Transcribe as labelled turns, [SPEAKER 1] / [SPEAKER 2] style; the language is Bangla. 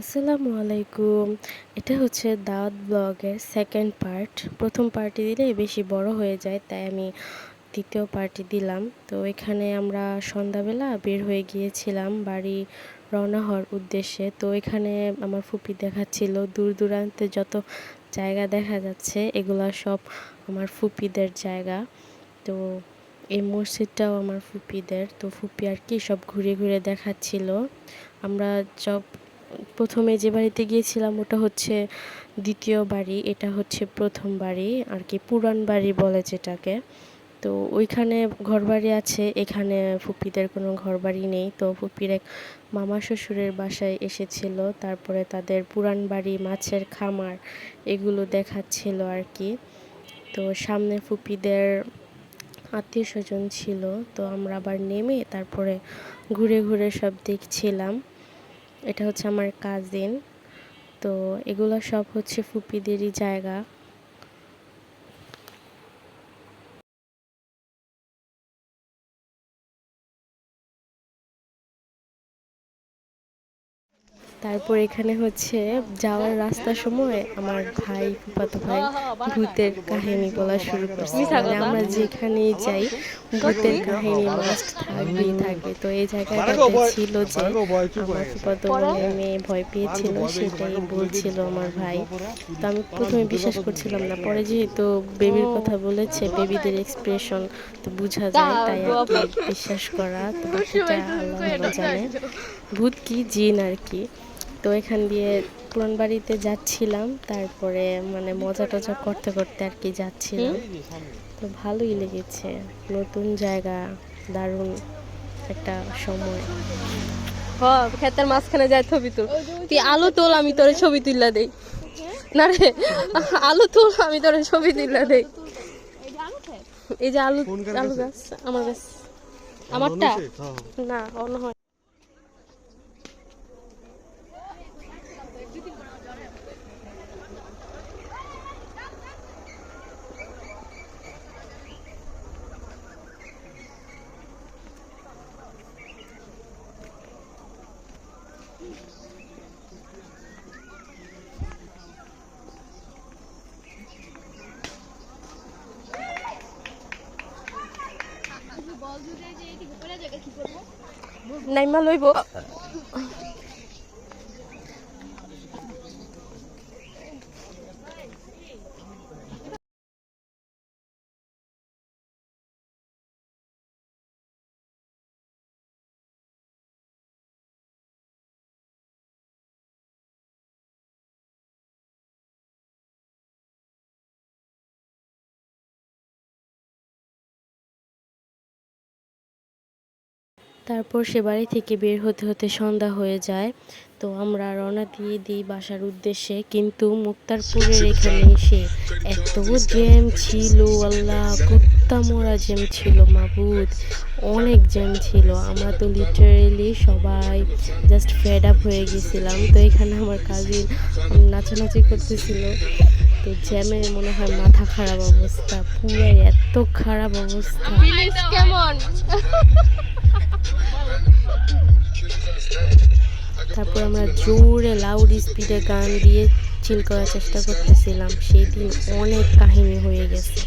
[SPEAKER 1] আসসালামু আলাইকুম। এটা হচ্ছে দাওয়াত ব্লগের সেকেন্ড পার্ট। প্রথম পার্টটি দিলে বেশি বড় হয়ে যায়, তাই আমি দ্বিতীয় পার্টটি দিলাম। তো এখানে আমরা সন্ধ্যাবেলা বের হয়ে গিয়েছিলাম বাড়ি রওনা হওয়ার উদ্দেশ্যে। তো এখানে আমার ফুপি দেখাচ্ছিল দূর দূরান্তে যত জায়গা দেখা যাচ্ছে এগুলা সব আমার ফুপিদের জায়গা। তো এই মসজিদটাও আমার ফুপিদের। তো ফুপি আর কি সব ঘুরে ঘুরে দেখাচ্ছিল। আমরা সব প্রথমে যে বাড়িতে গিয়েছিলাম ওটা হচ্ছে দ্বিতীয় বাড়ি, এটা হচ্ছে প্রথম বাড়ি আর কি, পুরান বাড়ি বলে যেটাকে। তো ওইখানে ঘরবাড়ি আছে, এখানে ফুপিদের কোনো ঘরবাড়ি নেই। তো ফুপির এক মামা শ্বশুরের বাসায় এসেছিল, তারপরে তাদের পুরান বাড়ি, মাছের খামার এগুলো দেখাচ্ছিল আর কি। তো সামনে ফুপিদের আত্মীয় স্বজন ছিল। তো আমরা আবার নেমে তারপরে ঘুরে ঘুরে সব দেখছিলাম। এটা হচ্ছে আমার কাজিন। তো এগুলো সব হচ্ছে ফুপিদেরই জায়গা। তারপর এখানে হচ্ছে যাওয়ার রাস্তার সময় আমার ভাই, ফুফাতো ভাই ভূতের কাহিনী বলা শুরু করছে। মানে আমরা যেখানেই যাই ভূতের কাহিনী মাস্ট থাকবেই থাকবে। তো এই জায়গাটাতে ছিল যে আমার ফুফাতো বোনের মেয়ে ভয় পেয়েছিল, সেটাই বলছিল আমার ভাই। তো আমি প্রথমে বিশ্বাস করছিলাম না, পরে যেহেতু বেবির কথা বলেছে, বেবিদের এক্সপ্রেশন তো বোঝা যায়, তাই আর কি বিশ্বাস করা। তো বাকিটা আল্লাহ ভালো জানে, ভূত কি জিন আর কি। তো এখান দিয়ে পুরান বাড়িতে যাচ্ছিলাম, তারপরে মানে মজা টজা করতে করতে আর কি যাচ্ছিলাম। তো ভালোই লেগেছে, নতুন জায়গা, দারুণ একটা সময়।
[SPEAKER 2] ক্ষেতের মাঝখানে যায় ছবি তুল, তুই আলু তোল আমি তোরে ছবি তুললা দেই। না রে, আলু তোল আমি তোরে ছবি তুললা দেই। এই যে আলু, আলু গাছ আমার গাছ, আমারটা না অন্য হয়। নাইমা লইব।
[SPEAKER 1] তারপর সে বাড়ি থেকে বের হতে হতে সন্ধ্যা হয়ে যায়। তো আমরা রওনা দিয়ে দিই বাসার উদ্দেশ্যে, কিন্তু মুক্তারপুরের এখানে এসে এত জ্যাম ছিল, আল্লাহ কুত্তা মোরা জ্যাম ছিল, মাবুদ অনেক জ্যাম ছিল। আমরা তো লিটারেলি সবাই জাস্ট ফেড আপ হয়ে গেছিলাম। তো এখানে আমার কাজিন নাচানাচি করতেছিল। তো জ্যামে মনে হয় মাথা খারাপ অবস্থা, পুরাই এত খারাপ অবস্থা।
[SPEAKER 2] কেমন?
[SPEAKER 1] তারপর আমরা জোরে লাউড স্পিডে গান দিয়ে চিল করার চেষ্টা করতেছিলাম। সেই দিন অনেক কাহিনী হয়ে গেছে।